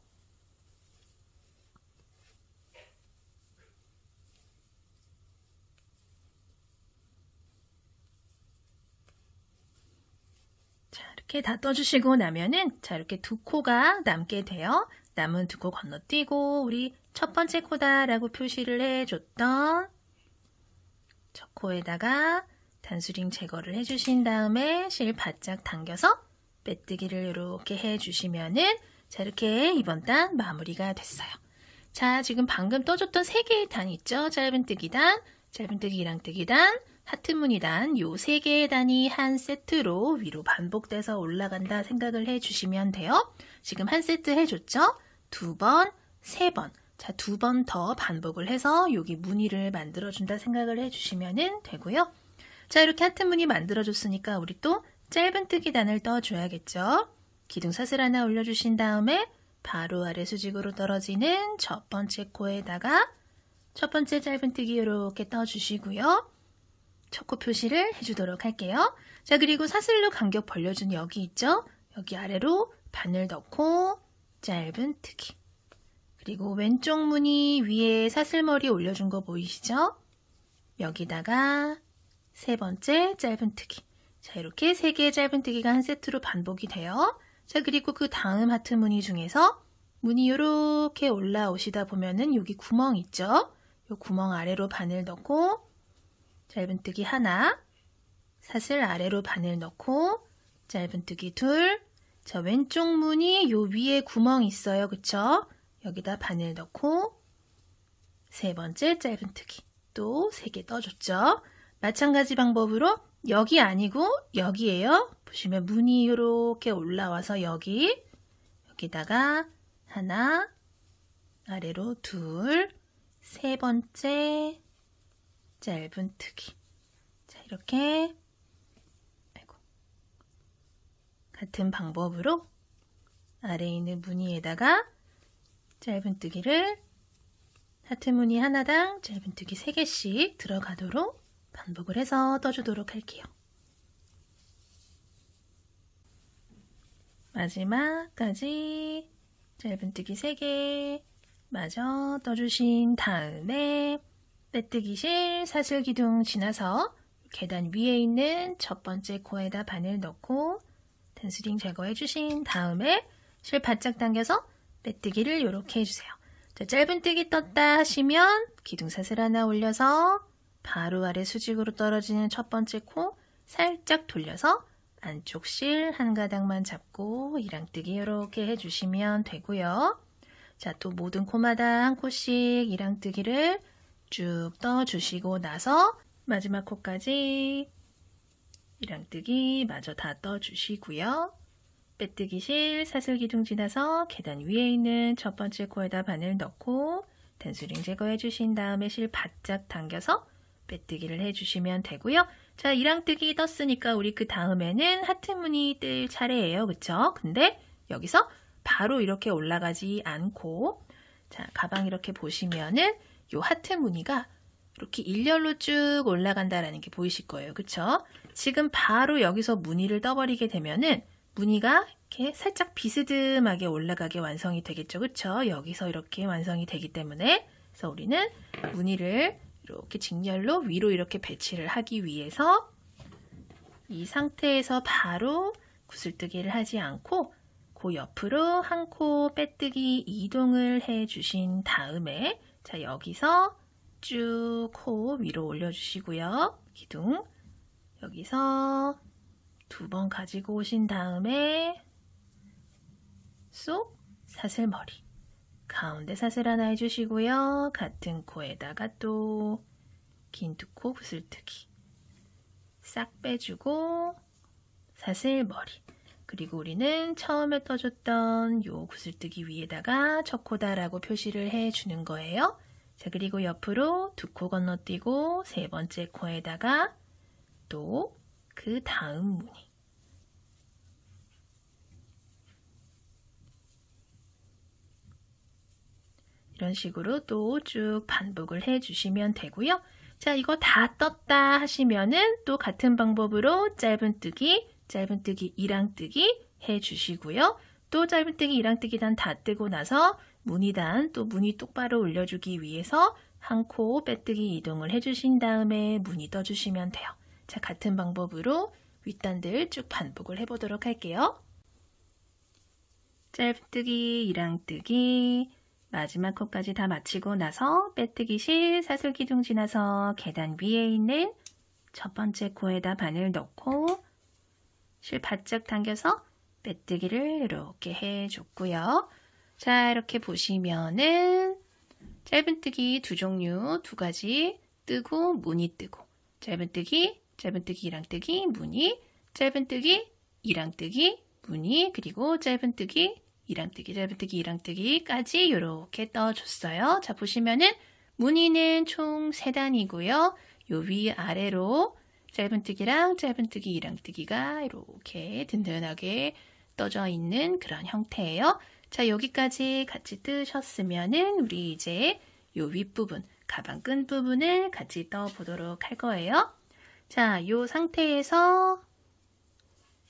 자, 이렇게 다 떠주시고 나면은 자, 이렇게 2코가 남게 돼요. 남은 2코 건너뛰고 우리 첫 번째 코다라고 표시를 해줬던 첫 코에다가 단수링 제거를 해주신 다음에 실 바짝 당겨서 빼뜨기를 이렇게 해주시면은 자, 이렇게 이번 단 마무리가 됐어요. 자, 지금 방금 떠줬던 3개의 단 있죠? 짧은뜨기 단, 짧은뜨기, 이랑뜨기 단, 하트무늬 단, 요 3개의 단이 한 세트로 위로 반복돼서 올라간다 생각을 해주시면 돼요. 지금 한 세트 해줬죠? 2번, 3번. 자, 2번 더 반복을 해서 여기 무늬를 만들어준다 생각을 해주시면 되고요. 자, 이렇게 하트무늬 만들어줬으니까 우리 또 짧은뜨기 단을 떠줘야겠죠? 기둥사슬 하나 올려주신 다음에 바로 아래 수직으로 떨어지는 첫 번째 코에다가 첫 번째 짧은뜨기 이렇게 떠주시고요. 첫 코 표시를 해주도록 할게요. 자, 그리고 사슬로 간격 벌려준 여기 있죠? 여기 아래로 바늘 넣고 짧은뜨기. 그리고 왼쪽 무늬 위에 사슬머리 올려준 거 보이시죠? 여기다가 세 번째 짧은뜨기. 자, 이렇게 3개의 짧은뜨기가 한 세트로 반복이 돼요. 자, 그리고 그 다음 하트 무늬 중에서 무늬 이렇게 올라오시다 보면은 여기 구멍 있죠? 이 구멍 아래로 바늘 넣고 짧은뜨기 하나, 사슬 아래로 바늘 넣고 짧은뜨기 둘. 자, 왼쪽 무늬 요 위에 구멍 있어요. 그쵸? 여기다 바늘 넣고 세 번째 짧은뜨기. 또 3개 떠줬죠? 마찬가지 방법으로 여기 아니고 여기에요. 보시면 무늬 이렇게 올라와서 여기다가 하나, 아래로 둘, 세 번째 짧은뜨기. 자, 이렇게 같은 방법으로 아래에 있는 무늬에다가 짧은뜨기를 하트 무늬 하나당 짧은뜨기 3개씩 들어가도록 반복을 해서 떠주도록 할게요. 마지막까지 짧은뜨기 3개 마저 떠주신 다음에 빼뜨기실 사슬기둥 지나서 계단 위에 있는 첫 번째 코에다 바늘 넣고 단수링 제거해 주신 다음에 실 바짝 당겨서 빼뜨기를 이렇게 해주세요. 자, 짧은뜨기 떴다 하시면 기둥사슬 하나 올려서 바로 아래 수직으로 떨어지는 첫 번째 코 살짝 돌려서 안쪽 실 한 가닥만 잡고 이랑뜨기 이렇게 해주시면 되고요. 자, 또 모든 코마다 한 코씩 이랑뜨기를 쭉 떠주시고 나서 마지막 코까지 이랑뜨기 마저 다 떠주시고요. 빼뜨기 실 사슬기둥 지나서 계단 위에 있는 첫 번째 코에다 바늘 넣고 단수링 제거해 주신 다음에 실 바짝 당겨서 빼뜨기를 해주시면 되고요. 자, 이랑뜨기 떴으니까 우리 그 다음에는 하트 무늬 뜰 차례예요. 그쵸? 근데 여기서 바로 이렇게 올라가지 않고 자, 가방 이렇게 보시면은 요 하트 무늬가 이렇게 일렬로 쭉 올라간다라는 게 보이실 거예요. 그쵸? 지금 바로 여기서 무늬를 떠버리게 되면은 무늬가 이렇게 살짝 비스듬하게 올라가게 완성이 되겠죠. 그쵸? 여기서 이렇게 완성이 되기 때문에 그래서 우리는 무늬를 이렇게 직렬로 위로 이렇게 배치를 하기 위해서 이 상태에서 바로 구슬뜨기를 하지 않고 그 옆으로 한 코 빼뜨기 이동을 해 주신 다음에 자, 여기서 쭉 코 위로 올려주시고요. 기둥 여기서 2번 가지고 오신 다음에 쏙 사슬머리 가운데 사슬 하나 해주시고요. 같은 코에다가 또 긴 2코 구슬뜨기 싹 빼주고 사슬머리 그리고 우리는 처음에 떠줬던 요 구슬뜨기 위에다가 첫 코다라고 표시를 해주는 거예요. 자, 그리고 옆으로 2코 건너뛰고 세 번째 코에다가 또 그 다음 무늬 이런 식으로 또 쭉 반복을 해주시면 되고요. 자, 이거 다 떴다 하시면은 또 같은 방법으로 짧은뜨기, 이랑뜨기 해주시고요. 또 짧은뜨기, 이랑뜨기 단 다 뜨고 나서 무늬단 또 무늬 똑바로 올려주기 위해서 한 코 빼뜨기 이동을 해주신 다음에 무늬 떠주시면 돼요. 자, 같은 방법으로 윗단들 쭉 반복을 해보도록 할게요. 짧뜨기, 이랑뜨기 마지막 코까지 다 마치고 나서 빼뜨기 실 사슬기둥 지나서 계단 위에 있는 첫 번째 코에다 바늘 넣고 실 바짝 당겨서 빼뜨기를 이렇게 해줬고요. 자, 이렇게 보시면은 짧은뜨기 2종류 2가지 뜨고 무늬 뜨고 짧은뜨기, 짧은뜨기, 이랑뜨기, 무늬, 짧은뜨기, 이랑뜨기, 무늬, 그리고 짧은뜨기, 이랑뜨기, 짧은뜨기, 이랑뜨기까지 이렇게 떠줬어요. 자, 보시면은 무늬는 총 3단이고요. 요 위아래로 짧은뜨기랑 짧은뜨기, 이랑뜨기가 이렇게 든든하게 떠져 있는 그런 형태예요. 자, 여기까지 같이 뜨셨으면은 우리 이제 요 윗부분, 가방 끈 부분을 같이 떠보도록 할 거예요. 자, 요 상태에서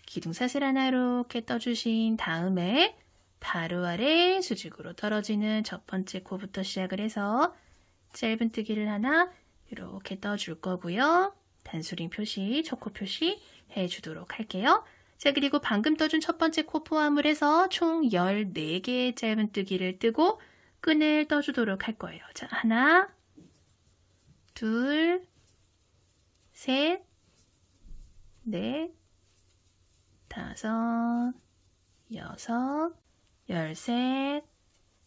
기둥사슬 하나 이렇게 떠주신 다음에 바로 아래 수직으로 떨어지는 첫 번째 코부터 시작을 해서 짧은뜨기를 하나 이렇게 떠줄 거고요. 단수링 표시, 초코 표시 해주도록 할게요. 자, 그리고 방금 떠준 첫 번째 코 포함을 해서 총 14개의 짧은뜨기를 뜨고 끈을 떠주도록 할 거예요. 자, 하나, 둘, 셋, 넷, 다섯, 여섯, 열셋,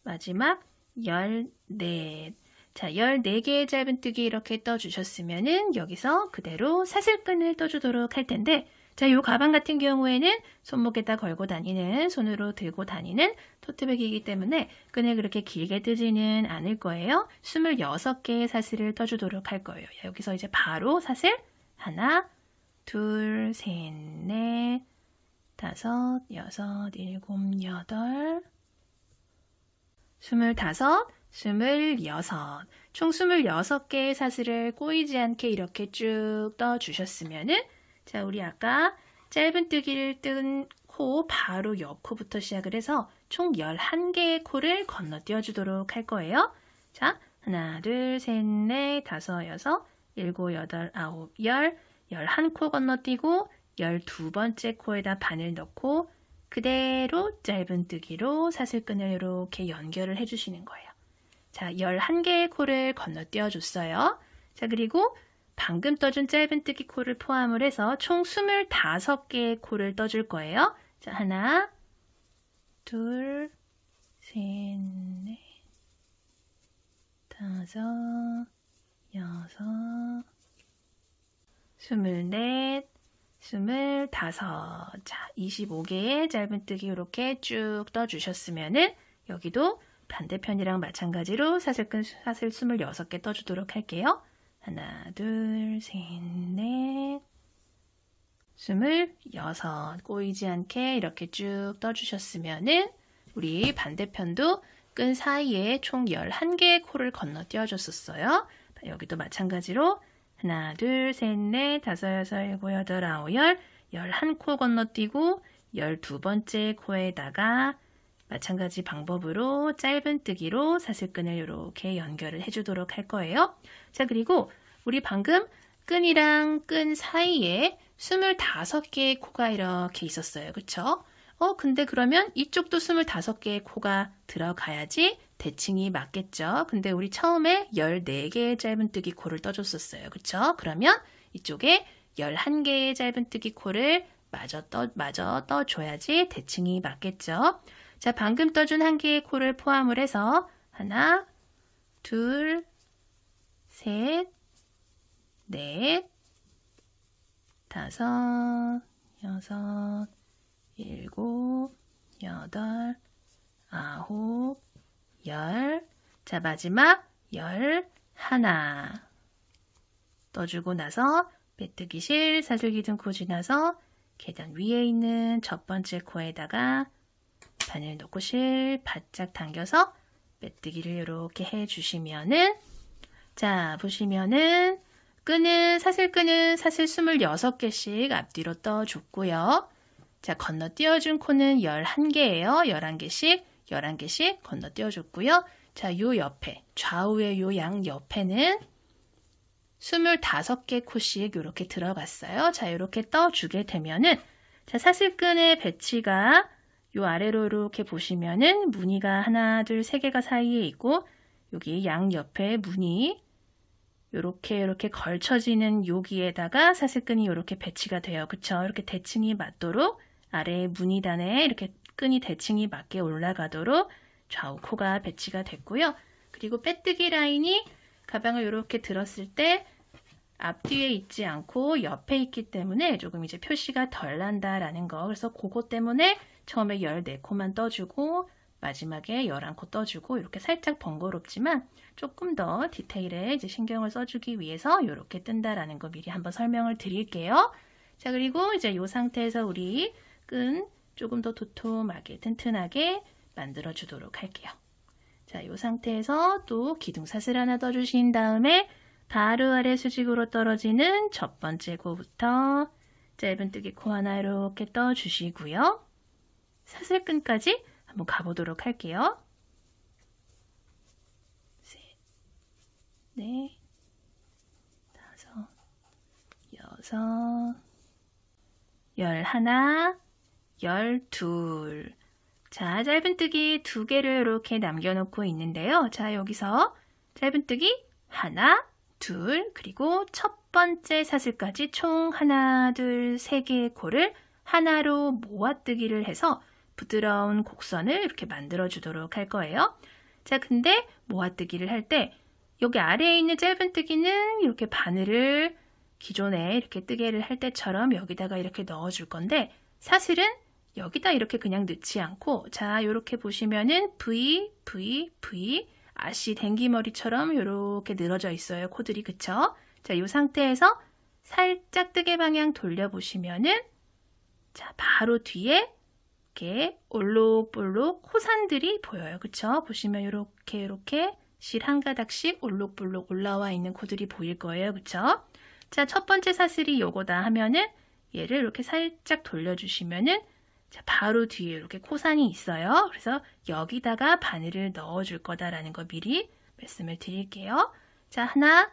마지막 14. 자, 14개의 짧은뜨기 이렇게 떠주셨으면은 여기서 그대로 사슬끈을 떠주도록 할 텐데, 자, 요 가방 같은 경우에는 손목에다 걸고 다니는, 손으로 들고 다니는 토트백이기 때문에 끈을 그렇게 길게 뜨지는 않을 거예요. 26개의 사슬을 떠주도록 할 거예요. 여기서 이제 바로 사슬 하나, 둘, 셋, 넷, 다섯, 여섯, 일곱, 여덟, 25, 26. 총 26개의 사슬을 꼬이지 않게 이렇게 쭉 떠주셨으면은, 자, 우리 아까 짧은뜨기를 뜬 코 바로 옆 코부터 시작을 해서 총 11개의 코를 건너뛰어 주도록 할 거예요. 자, 하나, 둘, 셋, 넷, 다섯, 여섯, 일곱, 여덟, 아홉, 11코 건너뛰고 12번째 코에다 바늘 넣고 그대로 짧은뜨기로 사슬끈을 이렇게 연결을 해주시는 거예요. 자, 11개의 코를 건너뛰어 줬어요. 자, 그리고 방금 떠준 짧은뜨기 코를 포함을 해서 총 25개의 코를 떠줄 거예요. 자, 하나, 둘, 셋, 넷, 다섯, 여섯, 24, 25. 자, 25개의 짧은뜨기 이렇게 쭉 떠주셨으면은 여기도 반대편이랑 마찬가지로 사슬 26개 떠주도록 할게요. 하나, 둘, 셋, 넷, 26. 꼬이지 않게 이렇게 쭉 떠주셨으면은 우리 반대편도 끈 사이에 총 11개의 코를 건너뛰어 줬었어요. 여기도 마찬가지로 하나, 둘, 셋, 넷, 다섯, 여섯, 일곱, 여덟, 아홉, 11코 건너뛰고 12번째 코에다가 마찬가지 방법으로 짧은뜨기로 사슬끈을 이렇게 연결을 해주도록 할 거예요. 자, 그리고 우리 방금 끈이랑 끈 사이에 25개의 코가 이렇게 있었어요. 그쵸? 근데 그러면 이쪽도 25개의 코가 들어가야지 대칭이 맞겠죠. 근데 우리 처음에 14개의 짧은뜨기 코를 떠줬었어요. 그쵸? 그러면 이쪽에 11개의 짧은뜨기 코를 마저 떠줘야지 대칭이 맞겠죠. 자, 방금 떠준 1개의 코를 포함을 해서 하나, 둘, 셋, 넷, 다섯, 여섯, 일곱, 여덟, 아홉, 10. 자, 마지막 11. 떠주고 나서 빼뜨기실 사슬기둥코 지나서 계단 위에 있는 첫 번째 코에다가 바늘 넣고 실 바짝 당겨서 빼뜨기를 이렇게 해주시면은, 자, 보시면은 사슬끈은 사슬 26개씩 앞뒤로 떠줬고요. 자, 건너뛰어준 코는 11개예요. 11개씩 건너뛰어줬고요. 자, 요 옆에, 좌우의 요 양 옆에는 25개 코씩 이렇게 들어갔어요. 자, 이렇게 떠주게 되면은, 자, 사슬끈의 배치가 요 아래로 이렇게 보시면은 무늬가 하나, 둘, 세 개가 사이에 있고, 여기 양 옆에 무늬, 이렇게 걸쳐지는 여기에다가 사슬끈이 이렇게 배치가 돼요. 그쵸? 이렇게 대칭이 맞도록 아래 무늬단에 이렇게 끈이 대칭이 맞게 올라가도록 좌우 코가 배치가 됐고요. 그리고 빼뜨기 라인이 가방을 이렇게 들었을 때 앞뒤에 있지 않고 옆에 있기 때문에 조금 이제 표시가 덜 난다라는 거. 그래서 그것 때문에 처음에 14코만 떠주고 마지막에 11코 떠주고 이렇게 살짝 번거롭지만 조금 더 디테일에 이제 신경을 써주기 위해서 이렇게 뜬다라는 거 미리 한번 설명을 드릴게요. 자, 그리고 이제 이 상태에서 우리 끈 조금 더 도톰하게 튼튼하게 만들어 주도록 할게요. 자, 이 상태에서 또 기둥사슬 하나 떠주신 다음에 바로 아래 수직으로 떨어지는 첫 번째 코부터 짧은뜨기 코 하나 이렇게 떠주시고요. 사슬끈까지 한번 가보도록 할게요. 셋, 넷, 다섯, 여섯, 11, 12. 자, 짧은뜨기 2개를 이렇게 남겨놓고 있는데요. 자, 여기서 짧은뜨기 하나, 둘, 그리고 첫 번째 사슬까지 총 하나, 둘, 3개의 코를 하나로 모아뜨기를 해서 부드러운 곡선을 이렇게 만들어 주도록 할 거예요. 자, 근데 모아뜨기를 할 때 여기 아래에 있는 짧은뜨기는 이렇게 바늘을 기존에 이렇게 뜨개를 할 때처럼 여기다가 이렇게 넣어 줄 건데 사슬은 여기다 이렇게 그냥 넣지 않고 자, 이렇게 보시면은 V, V, V 아씨 댕기머리처럼 이렇게 늘어져 있어요. 코들이. 그쵸? 자, 이 상태에서 살짝 뜨개 방향 돌려보시면은 자, 바로 뒤에 이렇게 올록볼록 코산들이 보여요. 그쵸? 보시면 이렇게 실 한 가닥씩 올록볼록 올라와 있는 코들이 보일 거예요. 그쵸? 자, 첫 번째 사슬이 요거다 하면은 얘를 이렇게 살짝 돌려주시면은 자, 바로 뒤에 이렇게 코산이 있어요. 그래서 여기다가 바늘을 넣어줄 거다라는 거 미리 말씀을 드릴게요. 자, 하나,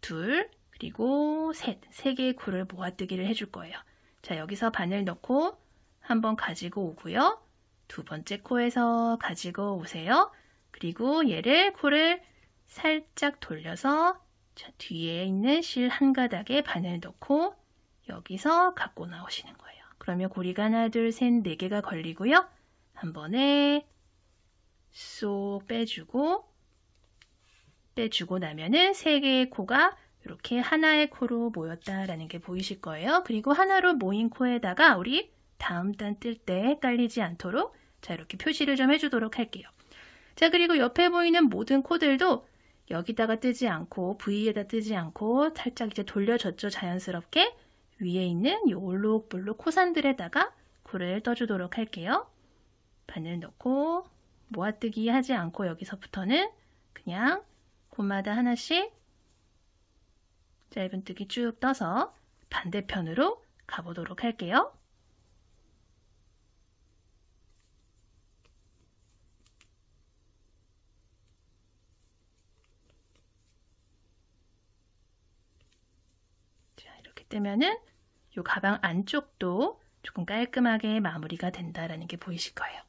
둘, 그리고 셋. 3개의 코를 모아뜨기를 해줄 거예요. 자, 여기서 바늘 넣고 한번 가지고 오고요. 두 번째 코에서 가지고 오세요. 그리고 얘를 코를 살짝 돌려서 자, 뒤에 있는 실 한 가닥에 바늘 넣고 여기서 갖고 나오시는 거예요. 그러면 고리가 하나, 둘, 셋, 4개가 걸리고요. 한 번에 쏙 빼주고 나면은 3개의 코가 이렇게 하나의 코로 모였다라는 게 보이실 거예요. 그리고 하나로 모인 코에다가 우리 다음 단 뜰 때 헷갈리지 않도록 자, 이렇게 표시를 좀 해주도록 할게요. 자, 그리고 옆에 보이는 모든 코들도 여기다가 뜨지 않고 V에다 뜨지 않고 살짝 이제 돌려줬죠. 자연스럽게 위에 있는 이 올록볼록 코산들에다가 코를 떠주도록 할게요. 바늘 넣고 모아뜨기 하지 않고 여기서부터는 그냥 코마다 하나씩 짧은뜨기 쭉 떠서 반대편으로 가보도록 할게요. 자, 이렇게 뜨면은 이 가방 안쪽도 조금 깔끔하게 마무리가 된다라는 게 보이실 거예요.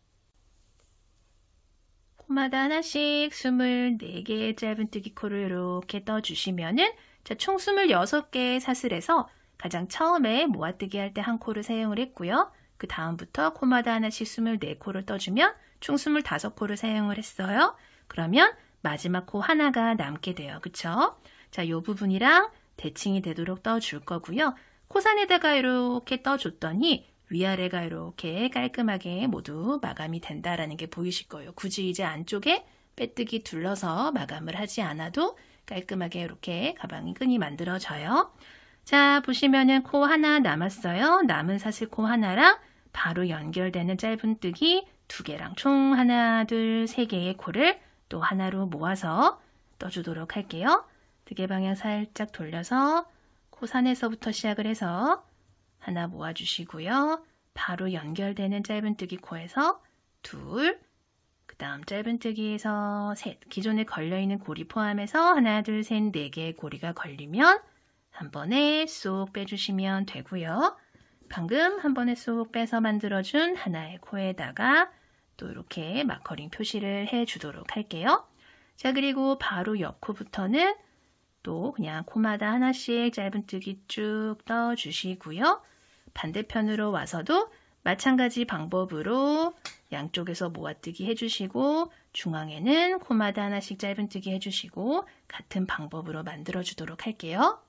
코마다 하나씩 24개의 짧은뜨기 코를 이렇게 떠주시면은 자, 총 26개의 사슬에서 가장 처음에 모아뜨기 할 때 한 코를 사용을 했고요. 그 다음부터 코마다 하나씩 24코를 떠주면 총 25코를 사용을 했어요. 그러면 마지막 코 하나가 남게 돼요. 그쵸? 자, 이 부분이랑 대칭이 되도록 떠줄 거고요. 코산에다가 이렇게 떠줬더니 위아래가 이렇게 깔끔하게 모두 마감이 된다라는 게 보이실 거예요. 굳이 이제 안쪽에 빼뜨기 둘러서 마감을 하지 않아도 깔끔하게 이렇게 가방이 끈이 만들어져요. 자, 보시면은 코 하나 남았어요. 남은 사슬 코 하나랑 바로 연결되는 짧은뜨기 2개랑 총 하나, 둘, 3개의 코를 또 하나로 모아서 떠주도록 할게요. 뜨개 방향 살짝 돌려서 코산에서부터 시작을 해서 하나 모아주시고요. 바로 연결되는 짧은뜨기 코에서 2, 그 다음 짧은뜨기에서 3, 기존에 걸려있는 고리 포함해서 하나, 둘, 셋, 4개의 고리가 걸리면 한 번에 쏙 빼주시면 되고요. 방금 한 번에 쏙 빼서 만들어준 하나의 코에다가 또 이렇게 마커링 표시를 해주도록 할게요. 자, 그리고 바로 옆 코부터는 또 그냥 코마다 하나씩 짧은뜨기 쭉 떠주시고요. 반대편으로 와서도 마찬가지 방법으로 양쪽에서 모아뜨기 해주시고 중앙에는 코마다 하나씩 짧은뜨기 해주시고 같은 방법으로 만들어 주도록 할게요.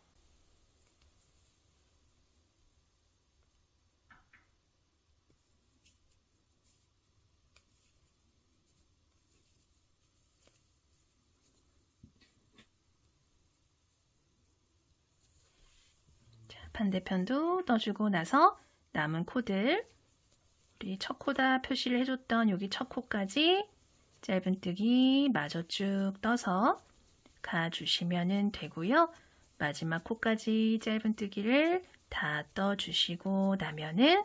반대편도 떠주고 나서 남은 코들 우리 첫 코다 표시를 해줬던 여기 첫 코까지 짧은뜨기 마저 쭉 떠서 가주시면 되고요. 마지막 코까지 짧은뜨기를 다 떠주시고 나면은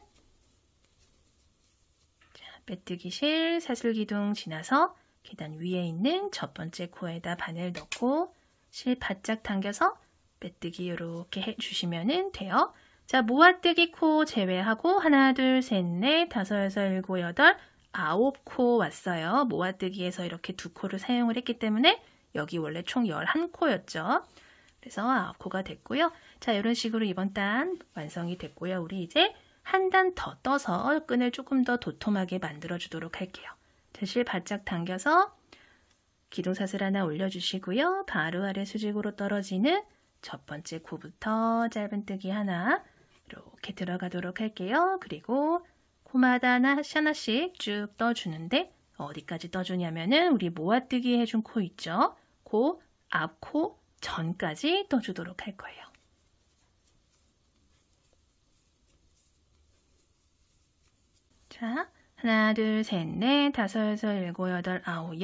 빼뜨기 실 사슬기둥 지나서 계단 위에 있는 첫 번째 코에다 바늘 넣고 실 바짝 당겨서 빼뜨기 이렇게 해주시면 돼요. 자, 모아뜨기 코 제외하고 하나, 둘, 셋, 넷, 다섯, 여섯, 일곱, 여덟, 9코 왔어요. 모아뜨기에서 이렇게 2코를 사용을 했기 때문에 여기 원래 총 11코였죠. 그래서 9코가 됐고요. 자, 이런 식으로 이번 단 완성이 됐고요. 우리 이제 한 단 더 떠서 끈을 조금 더 도톰하게 만들어 주도록 할게요. 실 바짝 당겨서 기둥사슬 하나 올려주시고요. 바로 아래 수직으로 떨어지는 첫 번째 코부터 짧은뜨기 하나 이렇게 들어가도록 할게요. 그리고 코마다 하나씩 쭉 떠주는데 어디까지 떠주냐면은 우리 모아뜨기 해준 코 있죠? 그 앞코 전까지 떠주도록 할 거예요. 자, 하나, 둘, 셋, 넷, 다섯, 여섯, 일곱, 여덟, 아홉,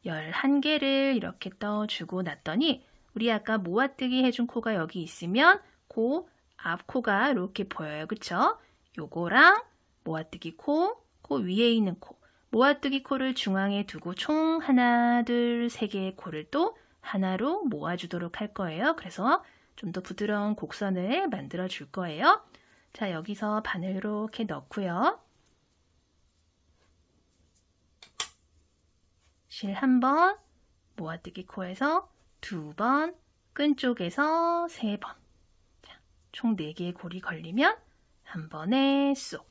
11개를 이렇게 떠주고 났더니 우리 아까 모아뜨기 해준 코가 여기 있으면 그 앞코가 이렇게 보여요. 그쵸? 요거랑 모아뜨기 코, 그 위에 있는 코, 모아뜨기 코를 중앙에 두고 총 하나, 둘, 3개의 코를 또 하나로 모아주도록 할 거예요. 그래서 좀 더 부드러운 곡선을 만들어 줄 거예요. 자, 여기서 바늘 이렇게 넣고요. 실 1번, 모아뜨기 코에서 2번, 끈 쪽에서 3번. 자, 총 4개의 골이 걸리면 한 번에 쏙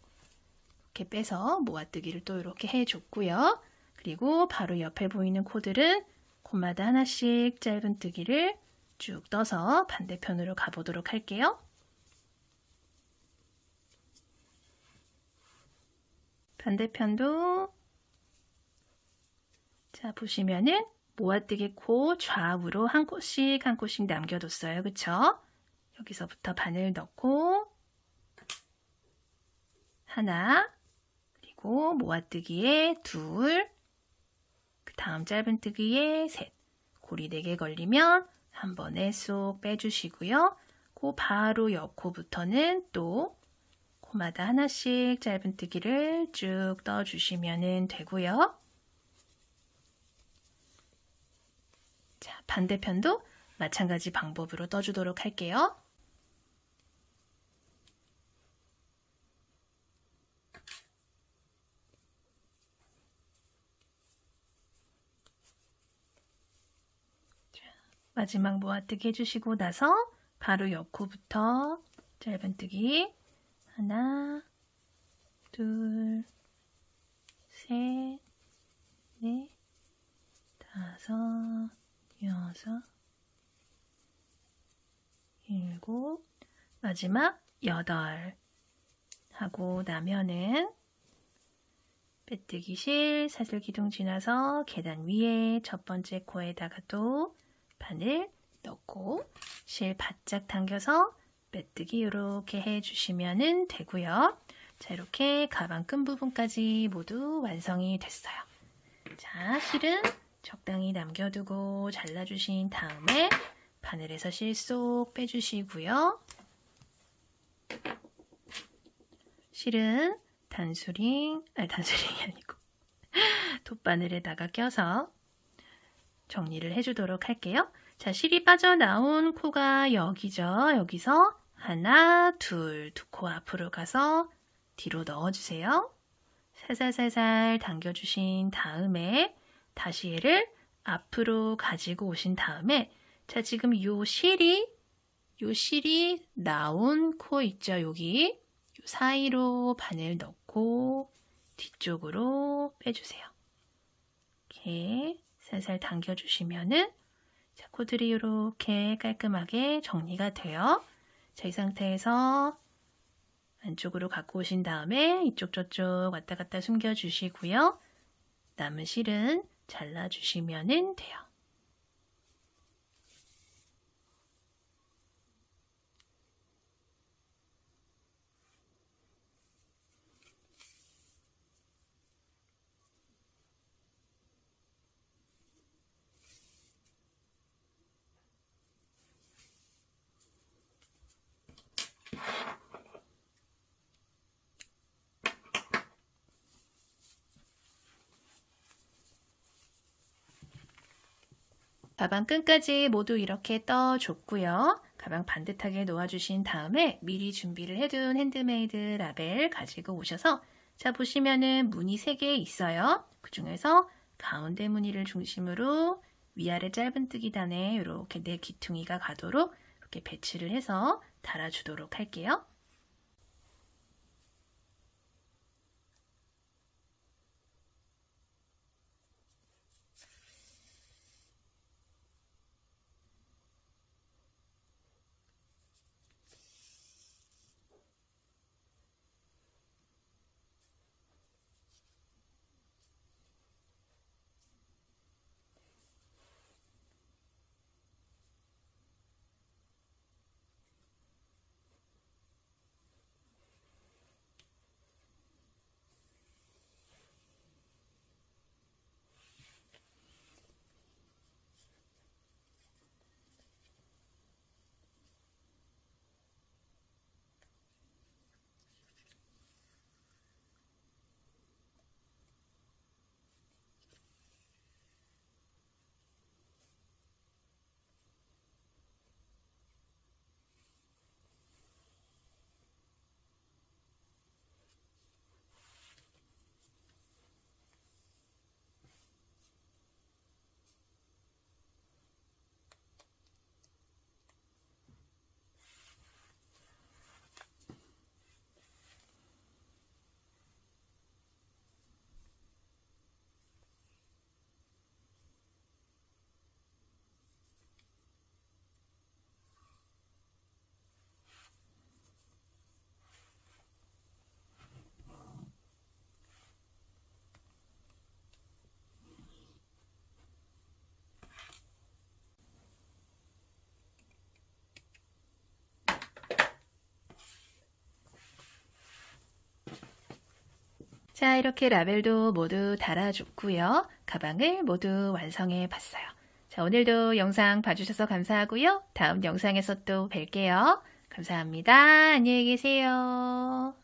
이렇게 빼서 모아뜨기를 또 이렇게 해줬고요. 그리고 바로 옆에 보이는 코들은 코마다 하나씩 짧은뜨기를 쭉 떠서 반대편으로 가보도록 할게요. 반대편도 자, 보시면은 모아뜨기 코 좌우로 한 코씩 남겨뒀어요. 그쵸? 여기서부터 바늘 넣고 하나, 그리고 모아뜨기에 2, 그 다음 짧은뜨기에 3, 골이 4개 걸리면 한 번에 쏙 빼주시고요. 그 바로 옆 코부터는 또 코마다 하나씩 짧은뜨기를 쭉 떠주시면 되고요. 자, 반대편도 마찬가지 방법으로 떠주도록 할게요. 자, 마지막 모아뜨기 해주시고 나서 바로 옆 코부터 짧은뜨기 하나, 둘, 셋, 넷, 다섯, 6, 7, 마지막 8 하고 나면은 빼뜨기 실 사슬기둥 지나서 계단 위에 첫 번째 코에다가 또 바늘 넣고 실 바짝 당겨서 빼뜨기 이렇게 해주시면 되고요. 자, 이렇게 가방 끈 부분까지 모두 완성이 됐어요. 자, 실은 적당히 남겨두고 잘라주신 다음에 바늘에서 실 쏙 빼주시고요. 실은 단수링이 아니고 돗바늘에다가 껴서 정리를 해주도록 할게요. 자, 실이 빠져나온 코가 여기죠. 여기서 하나, 둘, 2코 앞으로 가서 뒤로 넣어주세요. 살살살살 당겨주신 다음에 다시 얘를 앞으로 가지고 오신 다음에 자, 지금 요 실이 나온 코 있죠? 여기 요 사이로 바늘 넣고 뒤쪽으로 빼주세요. 이렇게 살살 당겨주시면은 자, 코들이 이렇게 깔끔하게 정리가 돼요. 자, 이 상태에서 안쪽으로 갖고 오신 다음에 이쪽 저쪽 왔다 갔다 숨겨주시고요. 남은 실은 잘라주시면 돼요. 가방 끈까지 모두 이렇게 떠줬고요. 가방 반듯하게 놓아주신 다음에 미리 준비를 해둔 핸드메이드 라벨 가지고 오셔서 자 보시면은 무늬 3개 있어요. 그 중에서 가운데 무늬를 중심으로 위아래 짧은뜨기 단에 이렇게 4귀퉁이가 가도록 이렇게 배치를 해서 달아주도록 할게요. 자, 이렇게 라벨도 모두 달아줬고요. 가방을 모두 완성해 봤어요. 자, 오늘도 영상 봐주셔서 감사하고요. 다음 영상에서 또 뵐게요. 감사합니다. 안녕히 계세요.